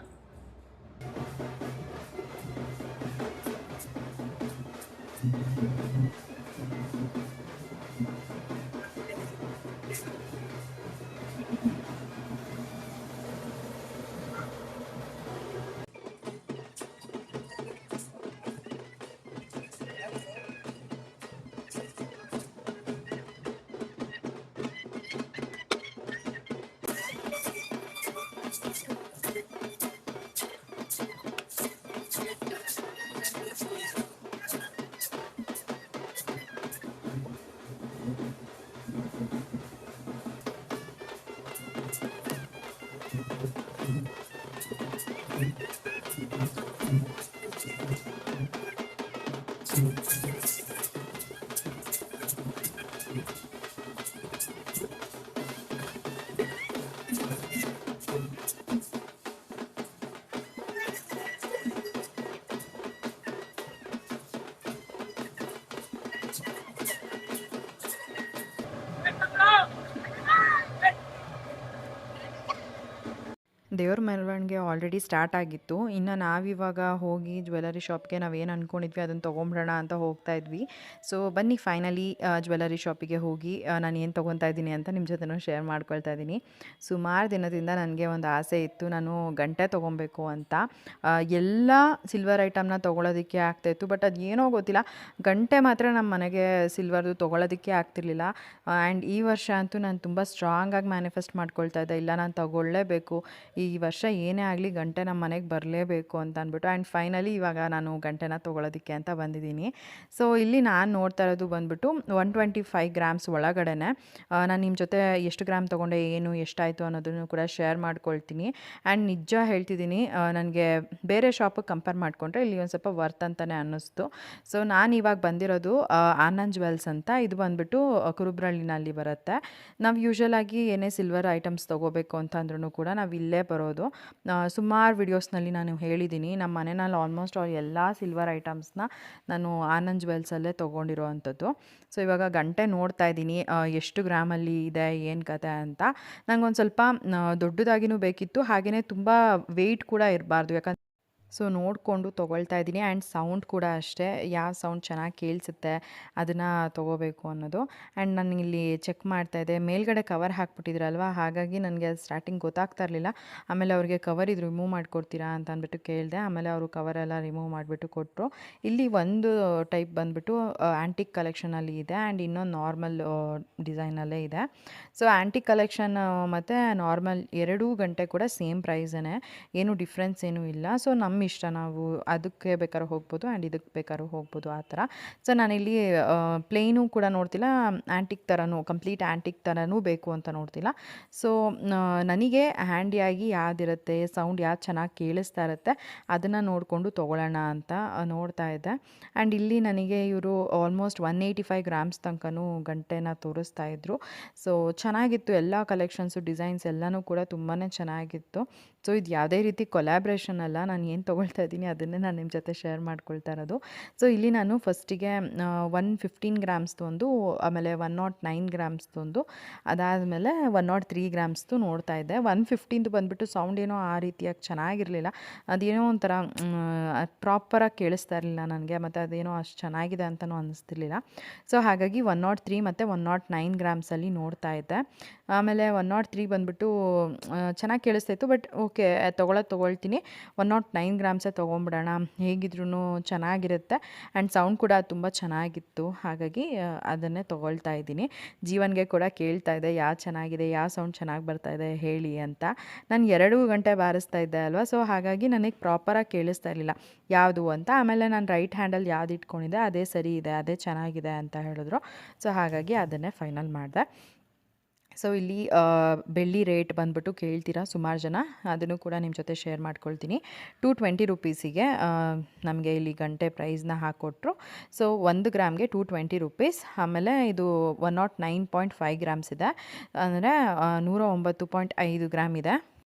ದೇವ್ರ ಮೆರವಣಿಗೆ ಆಲ್ರೆಡಿ ಸ್ಟಾರ್ಟ್ ಆಗಿತ್ತು. ಇನ್ನು ನಾವಿವಾಗ ಹೋಗಿ ಜ್ಯುವೆಲರಿ ಶಾಪ್ಗೆ ನಾವೇನು ಅಂದ್ಕೊಂಡಿದ್ವಿ ಅದನ್ನು ತೊಗೊಂಬಿಡೋಣ ಅಂತ ಹೋಗ್ತಾ ಇದ್ವಿ. ಸೊ ಬನ್ನಿ ಫೈನಲಿ ಜ್ಯುವೆಲರಿ ಶಾಪಿಗೆ ಹೋಗಿ ನಾನು ಏನು ತೊಗೊತಾ ಇದ್ದೀನಿ ಅಂತ ನಿಮ್ಮ ಜೊತೆನೂ ಶೇರ್ ಮಾಡ್ಕೊಳ್ತಾ ಇದ್ದೀನಿ. ಸುಮಾರು ದಿನದಿಂದ ನನಗೆ ಒಂದು ಆಸೆ ಇತ್ತು, ನಾನು ಗಂಟೆ ತೊಗೊಬೇಕು ಅಂತ. ಎಲ್ಲ ಸಿಲ್ವರ್ ಐಟಮ್ನ ತೊಗೊಳೋದಕ್ಕೆ ಆಗ್ತಾಯಿತ್ತು, ಬಟ್ ಅದು ಏನೋ ಗೊತ್ತಿಲ್ಲ, ಗಂಟೆ ಮಾತ್ರ ನಮ್ಮ ಮನೆಗೆ ಸಿಲ್ವರ್ದು ತೊಗೊಳೋದಕ್ಕೆ ಆಗ್ತಿರ್ಲಿಲ್ಲ. ಆ್ಯಂಡ್ ಈ ವರ್ಷ ಅಂತೂ ನಾನು ತುಂಬ ಸ್ಟ್ರಾಂಗಾಗಿ ಮ್ಯಾನಿಫೆಸ್ಟ್ ಮಾಡ್ಕೊಳ್ತಾ ಇದ್ದೆ, ಇಲ್ಲ ನಾನು ತೊಗೊಳ್ಳೇಬೇಕು, ಈ ವರ್ಷ ಏನೇ ಆಗಲಿ ಗಂಟೆ ನಮ್ಮ ಮನೆಗೆ ಬರಲೇಬೇಕು ಅಂತ ಅಂದ್ಬಿಟ್ಟು. ಆ್ಯಂಡ್ ಫೈನಲಿ ಇವಾಗ ನಾನು ಗಂಟೆನ ತೊಗೊಳೋದಕ್ಕೆ ಅಂತ ಬಂದಿದ್ದೀನಿ. ಸೊ ಇಲ್ಲಿ ನಾನು ನೋಡ್ತಾ ಇರೋದು ಬಂದ್ಬಿಟ್ಟು 125 ಗ್ರಾಮ್ಸ್ ಒಳಗಡೆ. ನಾನು ನಿಮ್ಮ ಜೊತೆ ಎಷ್ಟು ಗ್ರಾಮ್ ತೊಗೊಂಡೆ, ಏನು ಎಷ್ಟಾಯಿತು ಅನ್ನೋದನ್ನು ಕೂಡ ಶೇರ್ ಮಾಡ್ಕೊಳ್ತೀನಿ. ಆ್ಯಂಡ್ ನಿಜ ಹೇಳ್ತಿದ್ದೀನಿ, ನನಗೆ ಬೇರೆ ಶಾಪಿಗೆ ಕಂಪೇರ್ ಮಾಡಿಕೊಂಡ್ರೆ ಇಲ್ಲಿ ಒಂದು ಸ್ವಲ್ಪ ವರ್ತ್ ಅಂತಲೇ ಅನ್ನಿಸ್ತು. ಸೊ ನಾನು ಇವಾಗ ಬಂದಿರೋದು ಆನಂದ್ ಜ್ಯುವೆಲ್ಸ್ ಅಂತ. ಇದು ಬಂದ್ಬಿಟ್ಟು ಕುರುಬ್ರಳ್ಳಿನಲ್ಲಿ ಬರುತ್ತೆ. ನಾವು ಯೂಶ್ವಲಾಗಿ ಏನೇ ಸಿಲ್ವರ್ ಐಟಮ್ಸ್ ತೊಗೋಬೇಕು ಅಂತಂದ್ರೂ ಕೂಡ ನಾವು ಇಲ್ಲೇ ಬರೋದು. ಸುಮಾರು ವಿಡಿಯೋಸ್ನಲ್ಲಿ ನಾನು ಹೇಳಿದ್ದೀನಿ, ನಮ್ಮ ಮನೆಯಲ್ಲಿ ಆಲ್ಮೋಸ್ಟ್ ಎಲ್ಲ ಸಿಲ್ವರ್ ಐಟಮ್ಸ್ನ ನಾನು ಆನಂದ್ ಜ್ಯುವೆಲ್ಸಲ್ಲೇ ತೊಗೊಂಡಿರೋ ಅಂಥದ್ದು. ಸೊ ಇವಾಗ ಗಂಟೆ ನೋಡ್ತಾ ಇದ್ದೀನಿ ಎಷ್ಟು ಗ್ರಾಮಲ್ಲಿ ಇದೆ, ಏನು ಕತೆ ಅಂತ. ನನಗೊಂದು ಸ್ವಲ್ಪ ದೊಡ್ಡದಾಗಿನೂ ಬೇಕಿತ್ತು, ಹಾಗೆಯೇ ತುಂಬ ವೆಯ್ಟ್ ಕೂಡ ಇರಬಾರ್ದು, ಯಾಕಂದರೆ ಸೊ ನೋಡಿಕೊಂಡು ತೊಗೊಳ್ತಾ ಇದ್ದೀನಿ. ಆ್ಯಂಡ್ ಸೌಂಡ್ ಕೂಡ ಅಷ್ಟೇ, ಯಾವ ಸೌಂಡ್ ಚೆನ್ನಾಗಿ ಕೇಳಿಸುತ್ತೆ ಅದನ್ನು ತೊಗೋಬೇಕು ಅನ್ನೋದು. ಆ್ಯಂಡ್ ನಾನು ಇಲ್ಲಿ ಚೆಕ್ ಮಾಡ್ತಾಯಿದ್ದೆ, ಮೇಲ್ಗಡೆ ಕವರ್ ಹಾಕ್ಬಿಟ್ಟಿದ್ರಲ್ವ, ಹಾಗಾಗಿ ನನಗೆ ಸ್ಟಾರ್ಟಿಂಗ್ ಗೊತ್ತಾಗ್ತಾ ಇರಲಿಲ್ಲ. ಆಮೇಲೆ ಅವ್ರಿಗೆ ಕವರ್ ಇದು ರಿಮೂವ್ ಮಾಡಿಕೊಡ್ತೀರಾ ಅಂತ ಅಂದ್ಬಿಟ್ಟು ಕೇಳಿದೆ. ಆಮೇಲೆ ಅವರು ಕವರೆಲ್ಲ ರಿಮೂವ್ ಮಾಡಿಬಿಟ್ಟು ಕೊಟ್ಟರು. ಇಲ್ಲಿ ಒಂದು ಟೈಪ್ ಬಂದುಬಿಟ್ಟು ಆ್ಯಂಟಿಕ್ ಕಲೆಕ್ಷನಲ್ಲಿ ಇದೆ, ಆ್ಯಂಡ್ ಇನ್ನೊಂದು ನಾರ್ಮಲ್ ಡಿಸೈನಲ್ಲೇ ಇದೆ. ಸೊ ಆ್ಯಂಟಿಕ್ ಕಲೆಕ್ಷನ್ ಮತ್ತು ನಾರ್ಮಲ್ ಎರಡೂ ಗಂಟೆ ಕೂಡ ಸೇಮ್ ಪ್ರೈಸೇ, ಏನು ಡಿಫ್ರೆನ್ಸ್ ಏನೂ ಇಲ್ಲ. ಸೊ ನಮ್ಮ ಇಷ್ಟ, ನಾವು ಅದಕ್ಕೆ ಬೇಕಾದ್ರೂ ಹೋಗ್ಬೋದು ಆ್ಯಂಡ್ ಇದಕ್ಕೆ ಬೇಕಾದ್ರೂ ಹೋಗ್ಬೋದು, ಆ ಥರ. ಸೊ ನಾನಿಲ್ಲಿ ಪ್ಲೇನು ಕೂಡ ನೋಡ್ತಿಲ್ಲ, ಆ್ಯಂಟಿಕ್ ಥರನೂ, ಕಂಪ್ಲೀಟ್ ಆ್ಯಂಟಿಕ್ ಥರನೂ ಬೇಕು ಅಂತ ನೋಡ್ತಿಲ್ಲ. ಸೊ ನನಗೆ ಹ್ಯಾಂಡಿಯಾಗಿ ಯಾವುದಿರುತ್ತೆ, ಸೌಂಡ್ ಯಾವ್ದು ಚೆನ್ನಾಗಿ ಕೇಳಿಸ್ತಾ ಇರುತ್ತೆ ಅದನ್ನು ನೋಡಿಕೊಂಡು ತೊಗೊಳ್ಳೋಣ ಅಂತ ನೋಡ್ತಾ ಇದ್ದೆ. ಆ್ಯಂಡ್ ಇಲ್ಲಿ ನನಗೆ ಇವರು ಆಲ್ಮೋಸ್ಟ್ 185 ಗ್ರಾಮ್ಸ್ ತನಕನೂ ಗಂಟೆನ ತೋರಿಸ್ತಾ ಇದ್ರು. ಸೊ ಚೆನ್ನಾಗಿತ್ತು, ಎಲ್ಲ ಕಲೆಕ್ಷನ್ಸು, ಡಿಸೈನ್ಸ್ ಎಲ್ಲನೂ ಕೂಡ ತುಂಬಾ ಚೆನ್ನಾಗಿತ್ತು. ಸೊ ಇದು ಯಾವುದೇ ರೀತಿ ಕೊಲ್ಯಾಬ್ರೇಷನ್ ಅಲ್ಲ, ನಾನು ಏನು ತೊಗೊಳ್ತಾ ಇದ್ದೀನಿ ಅದನ್ನೇ ನಾನು ನಿಮ್ಮ ಜೊತೆ ಶೇರ್ ಮಾಡ್ಕೊಳ್ತಾ ಇರೋದು. ಸೊ ಇಲ್ಲಿ ನಾನು ಫಸ್ಟಿಗೆ 115 ಗ್ರಾಮ್ಸ್ದು, ಆಮೇಲೆ 109 ಗ್ರಾಮ್ಸ್ದು, ಅದಾದಮೇಲೆ 103 ಗ್ರಾಮ್ಸ್ದು ನೋಡ್ತಾ ಇದ್ದೆ. 115 ಬಂದುಬಿಟ್ಟು ಸೌಂಡ್ ಏನೋ ಆ ರೀತಿಯಾಗಿ ಚೆನ್ನಾಗಿರಲಿಲ್ಲ, ಅದೇನೋ ಒಂಥರ ಪ್ರಾಪರಾಗಿ ಕೇಳಿಸ್ತಾ ಇರಲಿಲ್ಲ ನನಗೆ, ಮತ್ತು ಅದೇನೋ ಅಷ್ಟು ಚೆನ್ನಾಗಿದೆ ಅಂತಲೂ ಅನ್ನಿಸ್ತಿರ್ಲಿಲ್ಲ. ಸೊ ಹಾಗಾಗಿ 103 ಮತ್ತು 109 ಗ್ರಾಮ್ಸಲ್ಲಿ ನೋಡ್ತಾ ಇದ್ದೆ. ಆಮೇಲೆ 103 ಬಂದುಬಿಟ್ಟು ಚೆನ್ನಾಗಿ ಕೇಳಿಸ್ತಾಯಿತ್ತು, ಬಟ್ ಓಕೆ ತೊಗೊಳ್ತೀನಿ, 109 ಗ್ರಾಮ್ಸೇ ತೊಗೊಂಬಿಡೋಣ, ಹೇಗಿದ್ರೂ ಚೆನ್ನಾಗಿರುತ್ತೆ. ಆ್ಯಂಡ್ ಸೌಂಡ್ ಕೂಡ ತುಂಬ ಚೆನ್ನಾಗಿತ್ತು, ಹಾಗಾಗಿ ಅದನ್ನೇ ತೊಗೊಳ್ತಾ ಇದ್ದೀನಿ. ಜೀವನ್ಗೆ ಕೂಡ ಕೇಳ್ತಾ ಇದ್ದೆ, ಯಾವ್ದು ಚೆನ್ನಾಗಿದೆ, ಯಾವ ಸೌಂಡ್ ಚೆನ್ನಾಗಿ ಬರ್ತಾಯಿದೆ ಹೇಳಿ ಅಂತ. ನಾನು 2 ಗಂಟೆ ಬಾರಿಸ್ತಾ ಇದ್ದೆ ಅಲ್ವಾ, ಸೊ ಹಾಗಾಗಿ ನನಗೆ ಪ್ರಾಪರಾಗಿ ಕೇಳಿಸ್ತಾ ಇರಲಿಲ್ಲ ಯಾವುದು ಅಂತ. ಆಮೇಲೆ ನಾನು ರೈಟ್ ಹ್ಯಾಂಡಲ್ಲಿ ಯಾವ್ದು ಇಟ್ಕೊಂಡಿದ್ದೆ ಅದೇ ಸರಿ ಇದೆ, ಅದೇ ಚೆನ್ನಾಗಿದೆ ಅಂತ ಹೇಳಿದ್ರು. ಸೊ ಹಾಗಾಗಿ ಅದನ್ನೇ ಫೈನಲ್ ಮಾಡಿದೆ. ಸೊ ಇಲ್ಲಿ ಬೆಳ್ಳಿ ರೇಟ್ ಬಂದ್ಬಿಟ್ಟು ಕೇಳ್ತೀರಾ ಸುಮಾರು ಜನ, ಅದನ್ನು ಕೂಡ ನಿಮ್ಮ ಜೊತೆ ಶೇರ್ ಮಾಡ್ಕೊಳ್ತೀನಿ. 220 ರುಪೀಸಿಗೆ ನಮಗೆ ಇಲ್ಲಿ ಗಂಟೆ ಪ್ರೈಸ್ನ ಹಾಕ್ಕೊಟ್ರು. So 1 ಗ್ರಾಮ್ಗೆ 220 rupees. ಆಮೇಲೆ ಇದು 109.5 ಗ್ರಾಮ್ಸ್ ಇದೆ, ಅಂದರೆ 109.5 ಗ್ರಾಮ್ ಇದೆ.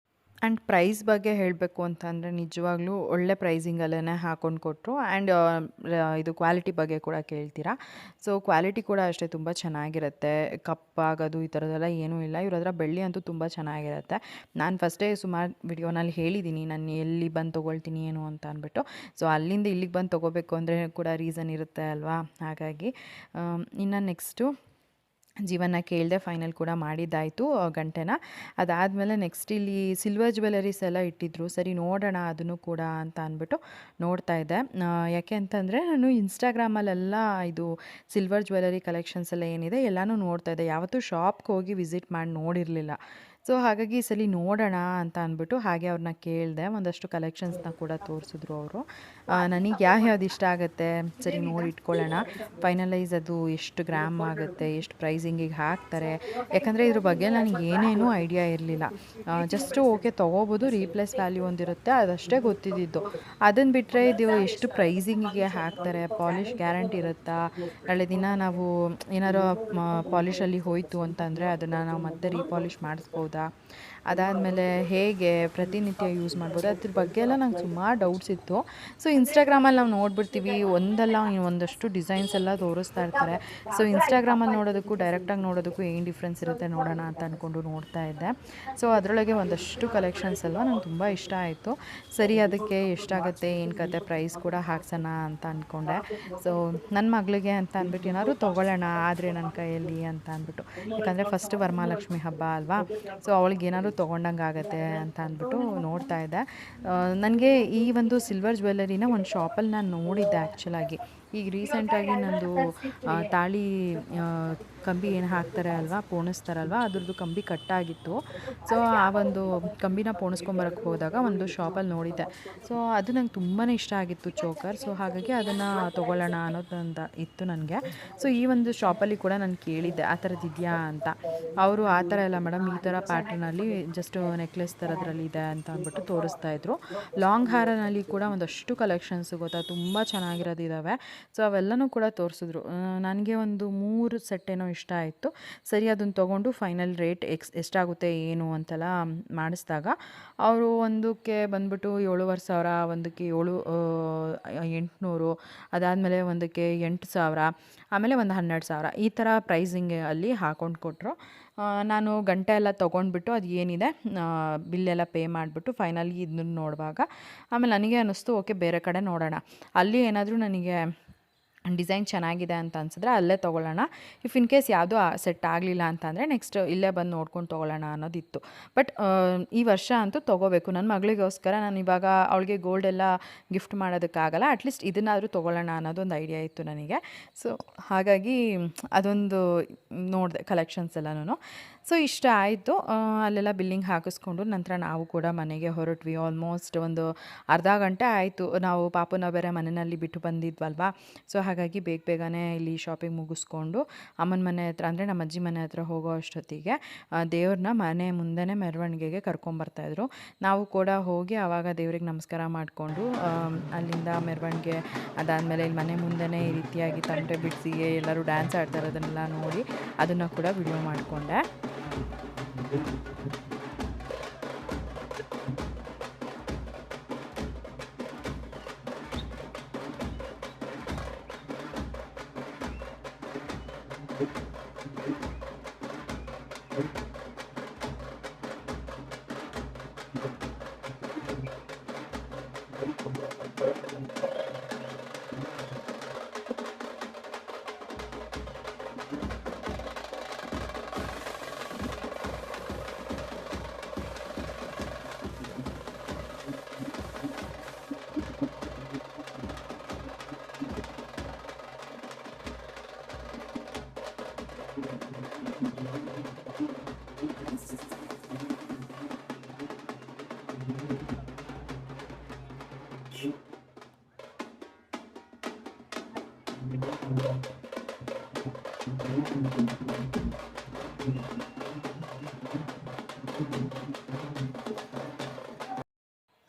ಆ್ಯಂಡ್ ಪ್ರೈಸ್ ಬಗ್ಗೆ ಹೇಳಬೇಕು ಅಂತಂದರೆ ನಿಜವಾಗ್ಲೂ ಒಳ್ಳೆ ಪ್ರೈಸಿಂಗಲ್ಲೇ ಹಾಕ್ಕೊಂಡು ಕೊಟ್ಟರು. ಆ್ಯಂಡ್ ಇದು ಕ್ವಾಲಿಟಿ ಬಗ್ಗೆ ಕೂಡ ಕೇಳ್ತೀರಾ. ಸೊ ಕ್ವಾಲಿಟಿ ಕೂಡ ಅಷ್ಟೇ ತುಂಬ ಚೆನ್ನಾಗಿರುತ್ತೆ, ಕಪ್ಪಾಗೋದು ಈ ಥರದ್ದೆಲ್ಲ ಏನೂ ಇಲ್ಲ. ಇವ್ರ ಹತ್ರ ಬೆಳ್ಳಿ ಅಂತೂ ತುಂಬ ಚೆನ್ನಾಗಿರುತ್ತೆ. ನಾನು ಫಸ್ಟೇ ಸುಮಾರು ವಿಡಿಯೋನಲ್ಲಿ ಹೇಳಿದ್ದೀನಿ ನಾನು ಎಲ್ಲಿ ಬಂದು ತೊಗೊಳ್ತೀನಿ ಏನು ಅಂತ ಅಂದ್ಬಿಟ್ಟು. ಸೊ ಅಲ್ಲಿಂದ ಇಲ್ಲಿಗೆ ಬಂದು ತೊಗೋಬೇಕು ಅಂದರೆ ಕೂಡ ರೀಸನ್ ಇರುತ್ತೆ ಅಲ್ವಾ. ಹಾಗಾಗಿ ಇನ್ನು ನೆಕ್ಸ್ಟು ಜೀವನ ಕೇಳಿದೆ, ಫೈನಲ್ ಕೂಡ ಮಾಡಿದ್ದಾಯಿತು ಗಂಟೆನ. ಅದಾದಮೇಲೆ ನೆಕ್ಸ್ಟ್ ಇಲ್ಲಿ ಸಿಲ್ವರ್ ಜ್ಯುವೆಲರೀಸ್ ಎಲ್ಲ ಇಟ್ಟಿದ್ರು. ಸರಿ ನೋಡೋಣ ಅದನ್ನು ಕೂಡ ಅಂತ ಅಂದ್ಬಿಟ್ಟು ನೋಡ್ತಾ ಇದ್ದೆ. ಯಾಕೆ ಅಂತಂದರೆ ನಾನು ಇನ್ಸ್ಟಾಗ್ರಾಮಲ್ಲೆಲ್ಲ ಇದು ಸಿಲ್ವರ್ ಜ್ಯುವೆಲರಿ ಕಲೆಕ್ಷನ್ಸ್ ಎಲ್ಲ ಏನಿದೆ ಎಲ್ಲನೂ ನೋಡ್ತಾ ಇದ್ದೆ. ಯಾವತ್ತೂ ಶಾಪ್ಗೆ ಹೋಗಿ ವಿಸಿಟ್ ಮಾಡಿ ನೋಡಿರಲಿಲ್ಲ. ಸೊ ಹಾಗಾಗಿ ಈ ಸಲ ನೋಡೋಣ ಅಂತ ಅಂದ್ಬಿಟ್ಟು ಹಾಗೆ ಅವ್ರನ್ನ ಕೇಳಿದೆ. ಒಂದಷ್ಟು ಕಲೆಕ್ಷನ್ಸ್ನ ಕೂಡ ತೋರಿಸಿದ್ರು ಅವರು. ನನಗೆ ಯಾವ್ದು ಇಷ್ಟ ಆಗುತ್ತೆ ಸರಿ ನೋಡಿ ಇಟ್ಕೊಳ್ಳೋಣ, ಫೈನಲೈಸ್ ಅದು ಎಷ್ಟು ಗ್ರಾಮ್ ಆಗುತ್ತೆ, ಎಷ್ಟು ಪ್ರೈಸಿಂಗಿಗೆ ಹಾಕ್ತಾರೆ, ಯಾಕಂದರೆ ಇದ್ರ ಬಗ್ಗೆ ನನಗೆ ಏನೇನೂ ಐಡಿಯಾ ಇರಲಿಲ್ಲ. ಜಸ್ಟು ಓಕೆ ತೊಗೋಬೋದು, ರೀಪ್ಲೇಸ್ ವ್ಯಾಲ್ಯೂ ಒಂದಿರುತ್ತೆ ಅದಷ್ಟೇ ಗೊತ್ತಿದ್ದು. ಅದನ್ನು ಬಿಟ್ಟರೆ ಇದು ಎಷ್ಟು ಪ್ರೈಸಿಂಗಿಗೆ ಹಾಕ್ತಾರೆ, ಪಾಲಿಷ್ ಗ್ಯಾರಂಟಿ ಇರುತ್ತಾ, ನಾಳೆ ದಿನ ನಾವು ಏನಾರು ಪಾಲಿಷಲ್ಲಿ ಹೋಯಿತು ಅಂತಂದರೆ ಅದನ್ನು ನಾವು ಮತ್ತೆ ರೀಪಾಲಿಷ್ ಮಾಡಿಸ್ಬೋದು, ಅದಾದಮೇಲೆ ಹೇಗೆ ಪ್ರತಿನಿತ್ಯ ಯೂಸ್ ಮಾಡ್ಬೋದು, ಅದ್ರ ಬಗ್ಗೆ ಎಲ್ಲ ನಂಗೆ ಸುಮಾರು ಡೌಟ್ಸ್ ಇತ್ತು. ಸೊ ಇನ್ಸ್ಟಾಗ್ರಾಮಲ್ಲಿ ನಾವು ನೋಡ್ಬಿಡ್ತೀವಿ, ಒಂದಲ್ಲ ಒಂದಷ್ಟು ಡಿಸೈನ್ಸ್ ಎಲ್ಲ ತೋರಿಸ್ತಾ ಇರ್ತಾರೆ. ಸೊ ಇನ್ಸ್ಟಾಗ್ರಾಮಲ್ಲಿ ನೋಡೋದಕ್ಕೂ ಡೈರೆಕ್ಟಾಗಿ ನೋಡೋದಕ್ಕೂ ಏನು ಡಿಫ್ರೆನ್ಸ್ ಇರುತ್ತೆ ನೋಡೋಣ ಅಂತ ಅಂದ್ಕೊಂಡು ನೋಡ್ತಾ ಇದ್ದೆ. ಸೊ ಅದರೊಳಗೆ ಒಂದಷ್ಟು ಕಲೆಕ್ಷನ್ಸ್ ಅಲ್ವಾ ನಂಗೆ ತುಂಬ ಇಷ್ಟ ಆಯಿತು. ಸರಿ ಅದಕ್ಕೆ ಎಷ್ಟಾಗುತ್ತೆ ಏನು ಕತೆ ಪ್ರೈಸ್ ಕೂಡ ಹಾಕ್ಸೋಣ ಅಂತ ಅಂದ್ಕೊಂಡೆ. ಸೊ ನನ್ನ ಮಗಳಿಗೆ ಅಂತ ಅಂದ್ಬಿಟ್ಟು ಏನಾದ್ರು ತೊಗೊಳ್ಳೋಣ ಆದರೆ ನನ್ನ ಕೈಯಲ್ಲಿ ಅಂತ ಅಂದ್ಬಿಟ್ಟು, ಯಾಕಂದರೆ ಫಸ್ಟ್ ವರಮಹಾಲಕ್ಷ್ಮಿ ಹಬ್ಬ ಅಲ್ವಾ. ಸೊ ಅವಳಿಗೆ ಏನಾದ್ರು ತೊಗೊಂಡಂಗೆ ಆಗುತ್ತೆ ಅಂತ ಅಂದ್ಬಿಟ್ಟು ನೋಡ್ತಾ ಇದ್ದೆ. ನನಗೆ ಈ ಒಂದು ಸಿಲ್ವರ್ ಜ್ಯುವೆಲರಿನ ಒಂದು ಶಾಪಲ್ಲಿ ನಾನು ನೋಡಿದ್ದೆ ಆ್ಯಕ್ಚುಲಾಗಿ. ಈಗ ರೀಸೆಂಟಾಗಿ ನಂದು ತಾಳಿ ಕಂಬಿ ಏನು ಹಾಕ್ತಾರೆ ಅಲ್ವಾ, ಪೋಣಿಸ್ತಾರಲ್ವ, ಅದ್ರದ್ದು ಕಂಬಿ ಕಟ್ಟಾಗಿತ್ತು. ಸೊ ಆ ಒಂದು ಕಂಬಿನ ಪೋಣಿಸ್ಕೊಂಬರಕ್ಕೆ ಹೋದಾಗ ಒಂದು ಶಾಪಲ್ಲಿ ನೋಡಿದ್ದೆ. ಸೊ ಅದು ನಂಗೆ ತುಂಬಾ ಇಷ್ಟ ಆಗಿತ್ತು ಚೋಕರ್. ಸೊ ಹಾಗಾಗಿ ಅದನ್ನು ತೊಗೊಳ್ಳೋಣ ಅನ್ನೋದೊಂದು ಇತ್ತು ನನಗೆ. ಸೊ ಈ ಒಂದು ಶಾಪಲ್ಲಿ ಕೂಡ ನಾನು ಕೇಳಿದ್ದೆ ಆ ಥರದ್ದು ಇದೆಯಾ ಅಂತ. ಅವರು ಆ ಥರ ಎಲ್ಲ ಮೇಡಮ್ ಈ ಥರ ಪ್ಯಾಟ್ರನಲ್ಲಿ ಜಸ್ಟ್ ನೆಕ್ಲೆಸ್ ಥರದ್ರಲ್ಲಿ ಇದೆ ಅಂತ ಅಂದ್ಬಿಟ್ಟು ತೋರಿಸ್ತಾಯಿದ್ರು. ಲಾಂಗ್ ಹಾರನಲ್ಲಿ ಕೂಡ ಒಂದಷ್ಟು ಕಲೆಕ್ಷನ್ಸ್ ಗೊತ್ತಾ ತುಂಬ ಚೆನ್ನಾಗಿರೋದಿದ್ದಾವೆ. ಸೊ ಅವೆಲ್ಲನೂ ಕೂಡ ತೋರಿಸಿದ್ರು. ನನಗೆ ಒಂದು 3 ಸೆಟ್ ಏನೋ ಇಷ್ಟ ಆಯಿತು. ಸರಿ ಅದನ್ನು ತೊಗೊಂಡು ಫೈನಲ್ ರೇಟ್ ಎಷ್ಟಾಗುತ್ತೆ ಏನು ಅಂತೆಲ್ಲ ಮಾಡಿಸಿದಾಗ ಅವರು ಒಂದಕ್ಕೆ ಬಂದ್ಬಿಟ್ಟು 7,500, ಒಂದಕ್ಕೆ 800, ಅದಾದಮೇಲೆ ಒಂದಕ್ಕೆ 8,000, ಆಮೇಲೆ ಒಂದು 12,000 ಈ ಥರ ಪ್ರೈಸಿಂಗ್ ಅಲ್ಲಿ ಹಾಕ್ಕೊಂಡು ಕೊಟ್ಟರು. ನಾನು ಗಂಟೆ ಎಲ್ಲ ತೊಗೊಂಡ್ಬಿಟ್ಟು ಅದು ಏನಿದೆ ಬಿಲ್ಲೆಲ್ಲ ಪೇ ಮಾಡಿಬಿಟ್ಟು ಫೈನಲಿ ಇದನ್ನು ನೋಡುವಾಗ ಆಮೇಲೆ ನನಗೆ ಅನ್ನಿಸ್ತು ಓಕೆ ಬೇರೆ ಕಡೆ ನೋಡೋಣ, ಅಲ್ಲಿ ಏನಾದರೂ ನನಗೆ ಡಿಸೈನ್ ಚೆನ್ನಾಗಿದೆ ಅಂತ ಅನಿಸಿದ್ರೆ ಅಲ್ಲೇ ತೊಗೊಳ್ಳೋಣ. ಇಫ್ ಇನ್ ಕೇಸ್ ಯಾವುದೂ ಸೆಟ್ ಆಗಲಿಲ್ಲ ಅಂತಂದರೆ ನೆಕ್ಸ್ಟ್ ಇಲ್ಲೇ ಬಂದು ನೋಡ್ಕೊಂಡು ತೊಗೊಳ್ಳೋಣ ಅನ್ನೋದಿತ್ತು. ಬಟ್ ಈ ವರ್ಷ ಅಂತೂ ತೊಗೋಬೇಕು. ನನ್ನ ಮಗಳಿಗೋಸ್ಕರ ನಾನು ಇವಾಗ ಅವಳಿಗೆ ಗೋಲ್ಡ್ ಎಲ್ಲ ಗಿಫ್ಟ್ ಮಾಡೋದಕ್ಕಾಗಲ್ಲ, ಅಟ್ಲೀಸ್ಟ್ ಇದನ್ನಾದರೂ ತೊಗೊಳ್ಳೋಣ ಅನ್ನೋದೊಂದು ಐಡಿಯಾ ಇತ್ತು ನನಗೆ. ಸೊ ಹಾಗಾಗಿ ಅದೊಂದು ನೋಡಿದೆ ಕಲೆಕ್ಷನ್ಸ್ ಎಲ್ಲನೂ. ಸೊ ಇಷ್ಟ ಆಯಿತು. ಅಲ್ಲೆಲ್ಲ ಬಿಲ್ಲಿಂಗ್ ಹಾಕಿಸ್ಕೊಂಡು ನಂತರ ನಾವು ಕೂಡ ಮನೆಗೆ ಹೊರಟ್ವಿ. ಆಲ್ಮೋಸ್ಟ್ ಒಂದು ಅರ್ಧ ಗಂಟೆ ಆಯಿತು. ನಾವು ಪಾಪುನ ಬೇರೆ ಮನೆಯಲ್ಲಿ ಬಿಟ್ಟು ಬಂದಿದ್ವಲ್ವಾ. ಸೊ ಹಾಗಾಗಿ ಬೇಗನೆ ಇಲ್ಲಿ ಶಾಪಿಂಗ್ ಮುಗಿಸ್ಕೊಂಡು ಅಮ್ಮನ ಮನೆ ಹತ್ರ ಅಂದರೆ ನಮ್ಮ ಅಜ್ಜಿ ಮನೆ ಹತ್ರ ಹೋಗೋ ಅಷ್ಟೊತ್ತಿಗೆ ದೇವ್ರನ್ನ ಮನೆ ಮುಂದೆನೇ ಮೆರವಣಿಗೆಗೆ ಕರ್ಕೊಂಬರ್ತಾಯಿದ್ರು. ನಾವು ಕೂಡ ಹೋಗಿ ಆವಾಗ ದೇವ್ರಿಗೆ ನಮಸ್ಕಾರ ಮಾಡಿಕೊಂಡು ಅಲ್ಲಿಂದ ಮೆರವಣಿಗೆ ಅದಾದಮೇಲೆ ಇಲ್ಲಿ ಮನೆ ಮುಂದೆನೇ ಈ ರೀತಿಯಾಗಿ ತಮಟೆ ಬಿಡಿಸಿ ಎಲ್ಲರೂ ಡ್ಯಾನ್ಸ್ ಆಡ್ತಾ ಇರೋದನ್ನೆಲ್ಲ ನೋಡಿ ಅದನ್ನು ಕೂಡ ವಿಡಿಯೋ ಮಾಡಿಕೊಂಡೆ.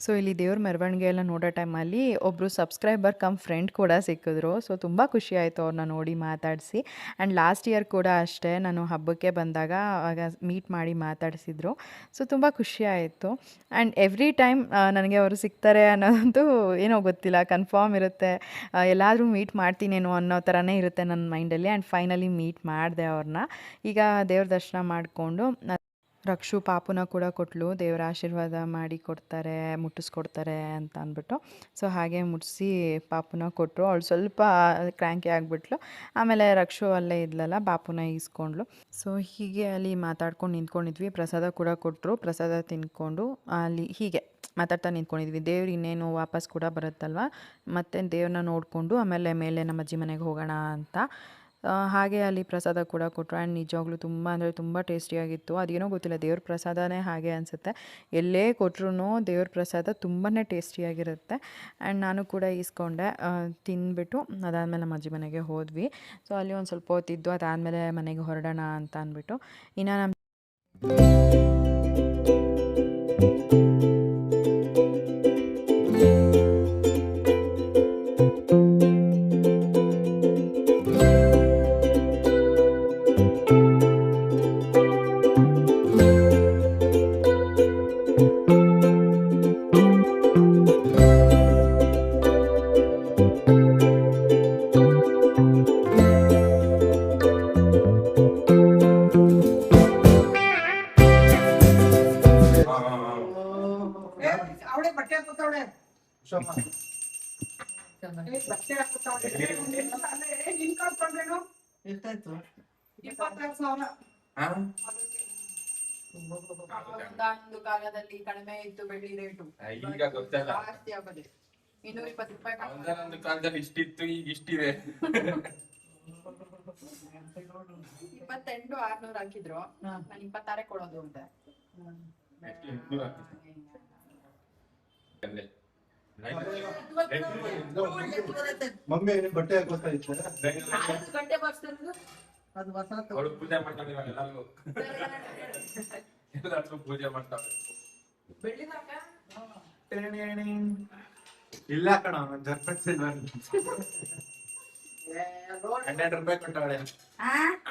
ಸೊ ಇಲ್ಲಿ ದೇವ್ರ ಮೆರವಣಿಗೆ ಎಲ್ಲ ನೋಡೋ ಟೈಮಲ್ಲಿ ಒಬ್ಬರು ಸಬ್ಸ್ಕ್ರೈಬರ್ ಕಮ್ ಫ್ರೆಂಡ್ ಕೂಡ ಸಿಕ್ಕಿದ್ರು. ಸೊ ತುಂಬ ಖುಷಿ ಆಯಿತು ಅವ್ರನ್ನ ನೋಡಿ ಮಾತಾಡಿಸಿ. ಆ್ಯಂಡ್ ಲಾಸ್ಟ್ ಇಯರ್ ಕೂಡ ಅಷ್ಟೇ ನಾನು ಹಬ್ಬಕ್ಕೆ ಬಂದಾಗ ಆಗ ಮೀಟ್ ಮಾಡಿ ಮಾತಾಡಿಸಿದ್ರು. ಸೊ ತುಂಬ ಖುಷಿ ಆಯಿತು. ಆ್ಯಂಡ್ ಎವ್ರಿ ಟೈಮ್ ನನಗೆ ಅವರು ಸಿಗ್ತಾರೆ ಅನ್ನೋದಂತೂ ಏನೋ ಗೊತ್ತಿಲ್ಲ, ಕನ್ಫರ್ಮ್ ಇರುತ್ತೆ. ಎಲ್ಲಾದರೂ ಮೀಟ್ ಮಾಡ್ತೀನೇನೋ ಅನ್ನೋ ಥರನೇ ಇರುತ್ತೆ ನನ್ನ ಮೈಂಡಲ್ಲಿ. ಆ್ಯಂಡ್ ಫೈನಲಿ ಮೀಟ್ ಮಾಡಿದೆ ಅವ್ರನ್ನ. ಈಗ ದೇವ್ರ ದರ್ಶನ ಮಾಡಿಕೊಂಡು ರಕ್ಷು ಪಾಪುನ ಕೂಡ ಕೊಟ್ಟಳು. ದೇವರ ಆಶೀರ್ವಾದ ಮಾಡಿ ಕೊಡ್ತಾರೆ, ಮುಟ್ಟಿಸ್ಕೊಡ್ತಾರೆ ಅಂತ ಅಂದ್ಬಿಟ್ಟು. ಸೊ ಹಾಗೆ ಮುಟ್ಟಿಸಿ ಪಾಪುನ ಕೊಟ್ಟರು. ಅವಳು ಸ್ವಲ್ಪ ಕ್ರ್ಯಾಂಕಿ ಆಗಿಬಿಟ್ಲು. ಆಮೇಲೆ ರಕ್ಷು ಅಲ್ಲೇ ಇದ್ಲಲ್ಲ, ಪಾಪುನ ಈಸ್ಕೊಂಡ್ಳು. ಸೊ ಹೀಗೆ ಅಲ್ಲಿ ಮಾತಾಡ್ಕೊಂಡು ನಿಂತ್ಕೊಂಡಿದ್ವಿ. ಪ್ರಸಾದ ಕೂಡ ಕೊಟ್ಟರು. ಪ್ರಸಾದ ತಿಂದ್ಕೊಂಡು ಅಲ್ಲಿ ಹೀಗೆ ಮಾತಾಡ್ತಾ ನಿಂತ್ಕೊಂಡಿದ್ವಿ. ದೇವ್ರು ಇನ್ನೇನು ವಾಪಸ್ ಕೂಡ ಬರುತ್ತಲ್ವ, ಮತ್ತು ದೇವ್ರನ್ನ ನೋಡಿಕೊಂಡು ಆಮೇಲೆ ಮೇಲೆ ನಮ್ಮ ಅಜ್ಜಿ ಮನೆಗೆ ಹೋಗೋಣ ಅಂತ. ಹಾಗೆ ಅಲ್ಲಿ ಪ್ರಸಾದ ಕೂಡ ಕೊಟ್ಟರು. ಆ್ಯಂಡ್ ನಿಜವಾಗ್ಲೂ ತುಂಬ ಅಂದರೆ ತುಂಬ ಟೇಸ್ಟಿಯಾಗಿತ್ತು. ಅದೇನೋ ಗೊತ್ತಿಲ್ಲ, ದೇವ್ರ ಪ್ರಸಾದನೇ ಹಾಗೆ ಅನಿಸುತ್ತೆ. ಎಲ್ಲೇ ಕೊಟ್ಟರು ದೇವ್ರ ಪ್ರಸಾದ ತುಂಬಾ ಟೇಸ್ಟಿಯಾಗಿರುತ್ತೆ. ಆ್ಯಂಡ್ ನಾನು ಕೂಡ ಈಸ್ಕೊಂಡೆ. ತಿಂದ್ಬಿಟ್ಟು ಅದಾದಮೇಲೆ ನಮ್ಮ ಅಜ್ಜಿ ಮನೆಗೆ ಹೋದ್ವಿ. ಸೊ ಅಲ್ಲಿ ಒಂದು ಸ್ವಲ್ಪ ಹೊತ್ತಿದ್ದು, ಅದಾದಮೇಲೆ ಮನೆಗೆ ಹೊರಡೋಣ ಅಂತ ಅಂದ್ಬಿಟ್ಟು ಇನ್ನು ನಮ್ಮ ಅವಳೆ ಬಟ್ಟೆ ಹಾಕೋತಾವಳೆ, ಬಟ್ಟೆ ಹಾಕೋತಾವಳೆ. ನಿನ್ ಕಳ್ಕೊಂಡ್ರೇನು? ಎಷ್ಟಾಯ್ತು? 26,000. ಒಂದೊಂದು ಕಾಲದಲ್ಲಿ ಕಡಿಮೆ ಇತ್ತು ಬೆಳ್ಳಿ ರೇಟು, ಈಗ ಗೊತ್ತಲ್ಲ. ಜಾಸ್ತಿ ಆಗೋದು. 220 ರೂಪಾಯಿ ಒಂದೊಂದು ಕಾಲದಲ್ಲಿ ಇಷ್ಟಿತ್ತು, ಈಗ ಇಷ್ಟಿದೆ. 28,600 ಹಾಕಿದ್ರು. ನಾನು 26 ಕೊಡೋದು ಅಂತ. ಮಮ್ಮಿ ಬಟ್ಟೆ ಹಾಕೋತಾ ಇತ್ತು. 4 ಗಂಟೆ ಬರ್ತಿರೋದು. ಅದು ಹೊಸ ಅವಳು ಪೂಜೆ ಮಾಡ್ತಾಳೆ, ಎಲ್ಲರೂ ಪೂಜೆ ಮಾಡ್ತಾಳೆ. ಬೆಳ್ಳಿದಾಗ ಇಲ್ಲ ಕಣ, ಜರ್ಪಟ್ ಸಿಲ್ವರ್ 12 ರೂಪಾಯಿ ಕೊಟ್ಟವಳೆ.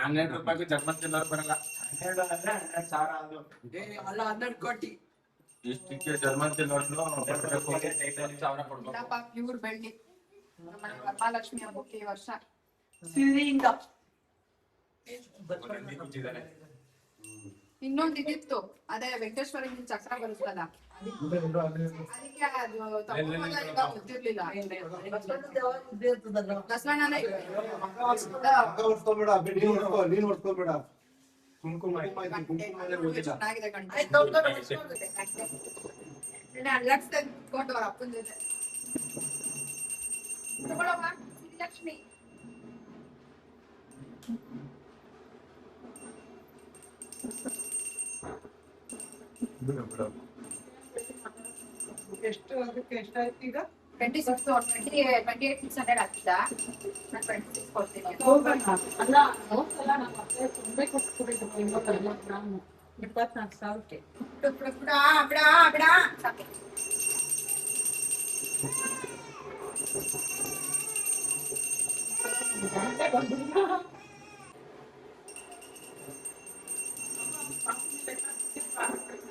12 ರೂಪಾಯಿಗೂ ಜರ್ಮನ್ ಸಿಲ್ವರ್ ಬರಲ್ಲ. 12 ಅಂದ್ರೆ 12,000 ಅದು. ಅಲ್ಲ 12 ಕೋಟಿ. ಇಷ್ಟಕ್ಕೆ ಜರ್ಮನ್ ಸಿಲ್ವರ್ 1000 ಕೊಡ್ಬೇಕು. ಇಲ್ಲಪ್ಪ, ಪ್ಯೂರ್ ಬೆಳ್ಳಿ. ನಮ್ಮನೆ ವರಮಹಾಲಕ್ಷ್ಮಿ ಹಬ್ಬಕ್ಕೆ ಈ ವರ್ಷ ಸಿರಿಯಿಂದ ಇನ್ನೊಂದು ಇದಿತ್ತು, ಅದೇ ವೆಂಕಟೇಶ್ವರ ಚಕ್ರ ಬರುತ್ತಲ್ಲ, ಅದಕ್ಕೆ ಅದು ತಗೊಂಡೋದಾಗ ಗೊತ್ತಿರ್ಲಿಲ್ಲ. ಬಸವಣ್ಣನೇ ಹಗ್ಗ ಹೊಡ್ಸ್ಕೊಬೇಡ, ನೀನ್ ಹೊಡ್ಸ್ಕೊಬೇಡ. ಕುಂಕುಮ ಚೆನ್ನಾಗಿದೆ ಗಂಟೆ. ಲಕ್ಷ ಇಟ್ಕೊಂಡು ಅವ್ರ ಅಪ್ಪನ ಜೊತೆ ತಗೊಳಮ್ಮ ಲಕ್ಷ್ಮಿ. ಎಷ್ಟು ಅದಕ್ಕೆ ಎಷ್ಟಾಯ್ತು ಈಗ? 28,600 ಹಾಕಿದ. ನಾನು 26 ಕೊಡ್ತೀನಿ. ಅಲ್ಲ ಹೋಗ್ತಲ್ಲ, ನಮ್ಮ ಅತ್ತೆ ತುಂಬೆ ಕೊಟ್ಬಿಟ್ಟಿದ್ರು 54 ಗ್ರಾಮು 24,000ಕ್ಕೆ. ಬಿಡ ಸಾಕು.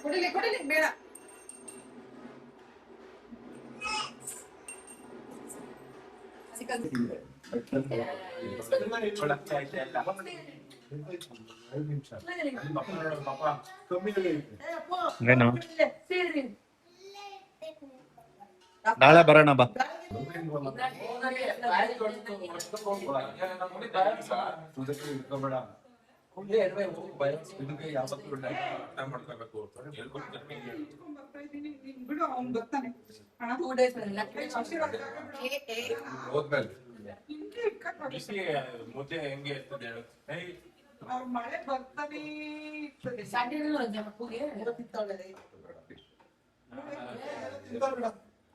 ಕೊಡಿಲಿ ಬೇಡ. ನಾಳೆ ಬರೋಣ ಬಾ. ಬಿಡು, ಅವ್ನ್ ಬರ್ತಾನೆ. ಹಣ 2 days ಹೋದ್ಮೇಲೆ ಹಿಂಗೆ ಇಟ್ಕೊಂಡು ಬಿಸಿ ಮುದ್ದೆ ಹೆಂಗೆ ಇರ್ತದೆ ಹೇಳು? ಅವ್ರ ಮಳೆ ಬರ್ತಾನೆ ಇರ್ತದೆ. ಸ್ಯಾಟರ್ಡೇ ರಜೆ ಮಕ್ಕಳಿಗೆ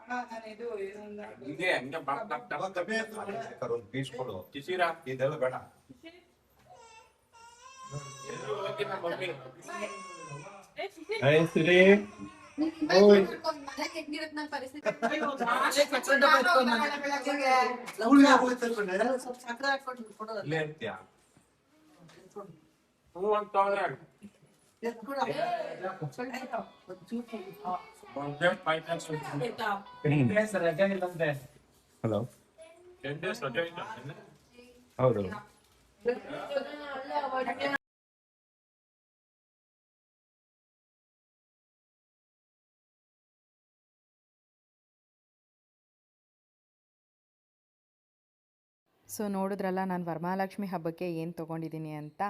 ಅಣ್ಣ ನಾನು ಇದು ಹಿಂಗೆ ಹಂಗೆ ಒಂದು ಪೀಸ್ ಕೊಡು. ಕಿಸಿರಾ ಇದೆಲ್ಲ ಬೇಡ. ಎಲ್ಲರೂ ಹೋಗಿ ನಮ್ಮ ಮಮ್ಮಿ ಸಿರಿ ಮನೆಗೆ ಹೆಂಗಿರತ್ ನನ್ನ ಪರಿಸ್ಥಿತಿ ಅಯ್ಯೋ, ಸ್ವಲ್ಪ ಸಕ್ಕರೆ ಹಾಕೊಂಡು ಕೊಡೋದು. ಇಲ್ಲೇ ಇರ್ತೀಯ? ಆಯ್ತಾ? ಹಲೋ ಹೌದು ಸೊ ನೋಡಿದ್ರಲ್ಲ ನಾನು ವರಮಹಾಲಕ್ಷ್ಮಿ ಹಬ್ಬಕ್ಕೆ ಏನು ತೊಗೊಂಡಿದ್ದೀನಿ ಅಂತ.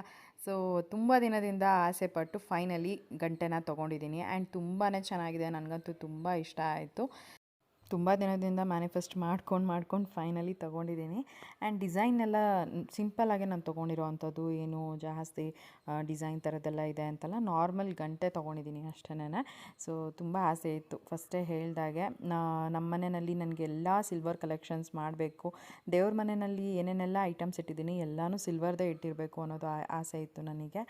ಸೊ ತುಂಬ ದಿನದಿಂದ ಆಸೆ ಪಟ್ಟು ಫೈನಲಿ ಗಂಟೆನ ತೊಗೊಂಡಿದ್ದೀನಿ ಆ್ಯಂಡ್ ತುಂಬಾ ಚೆನ್ನಾಗಿದೆ. ನನಗಂತೂ ತುಂಬ ಇಷ್ಟ ಆಯಿತು. ತುಂಬ ದಿನದಿಂದ ಮ್ಯಾನಿಫೆಸ್ಟ್ ಮಾಡ್ಕೊಂಡು ಫೈನಲಿ ತೊಗೊಂಡಿದ್ದೀನಿ. ಆ್ಯಂಡ್ ಡಿಸೈನ್ ಎಲ್ಲ ಸಿಂಪಲ್ಲಾಗೆ ನಾನು ತೊಗೊಂಡಿರೋ ಅಂಥದ್ದು, ಏನು ಜಾಸ್ತಿ ಡಿಸೈನ್ ಥರದ್ದೆಲ್ಲ ಇದೆ ಅಂತಲ್ಲ, ನಾರ್ಮಲ್ ಗಂಟೆ ತೊಗೊಂಡಿದ್ದೀನಿ ಅಷ್ಟೇನೆ. ಸೊ ತುಂಬ ಆಸೆ ಇತ್ತು ಫಸ್ಟೇ ಹೇಳ್ದಾಗೆ. ನಮ್ಮ ಮನೆಯಲ್ಲಿ ನನಗೆಲ್ಲ ಸಿಲ್ವರ್ ಕಲೆಕ್ಷನ್ಸ್ ಮಾಡಬೇಕು, ದೇವ್ರ ಮನೆಯಲ್ಲಿ ಏನೇನೆಲ್ಲ ಐಟಮ್ಸ್ ಇಟ್ಟಿದ್ದೀನಿ ಎಲ್ಲನೂ ಸಿಲ್ವರ್ದೇ ಇಟ್ಟಿರಬೇಕು ಅನ್ನೋದು ಆಸೆ ಇತ್ತು ನನಗೆ.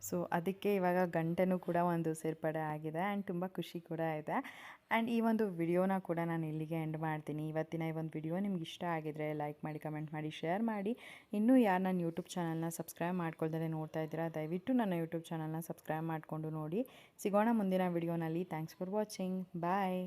ಸೊ ಅದಕ್ಕೆ ಇವಾಗ ಗಂಟೆನೂ ಕೂಡ ಒಂದು ಸೇರ್ಪಡೆ ಆಗಿದೆ ಆ್ಯಂಡ್ ತುಂಬ ಖುಷಿ ಕೂಡ ಇದೆ. ಆ್ಯಂಡ್ ಈ ಒಂದು ವಿಡಿಯೋನ ಕೂಡ ನಾನು ಇಲ್ಲಿಗೆ ಎಂಡ್ ಮಾಡ್ತೀನಿ. ಇವತ್ತಿನ ಈ ಒಂದು ವಿಡಿಯೋ ನಿಮ್ಗೆ ಇಷ್ಟ ಆಗಿದ್ರೆ ಲೈಕ್ ಮಾಡಿ, ಕಮೆಂಟ್ ಮಾಡಿ, ಶೇರ್ ಮಾಡಿ. ಇನ್ನೂ ಯಾರು ನನ್ನ ಯೂಟ್ಯೂಬ್ ಚಾನಲ್ನ ಸಬ್ಸ್ಕ್ರೈಬ್ ಮಾಡ್ಕೊಳ್ದೇ ನೋಡ್ತಾ ಇದ್ದೀರಾ, ದಯವಿಟ್ಟು ನನ್ನ ಯೂಟ್ಯೂಬ್ ಚಾನಲ್ನ ಸಬ್ಸ್ಕ್ರೈಬ್ ಮಾಡಿಕೊಂಡು ನೋಡಿ. ಸಿಗೋಣ ಮುಂದಿನ ವಿಡಿಯೋನಲ್ಲಿ. Thanks for watching. ಬಾಯ್.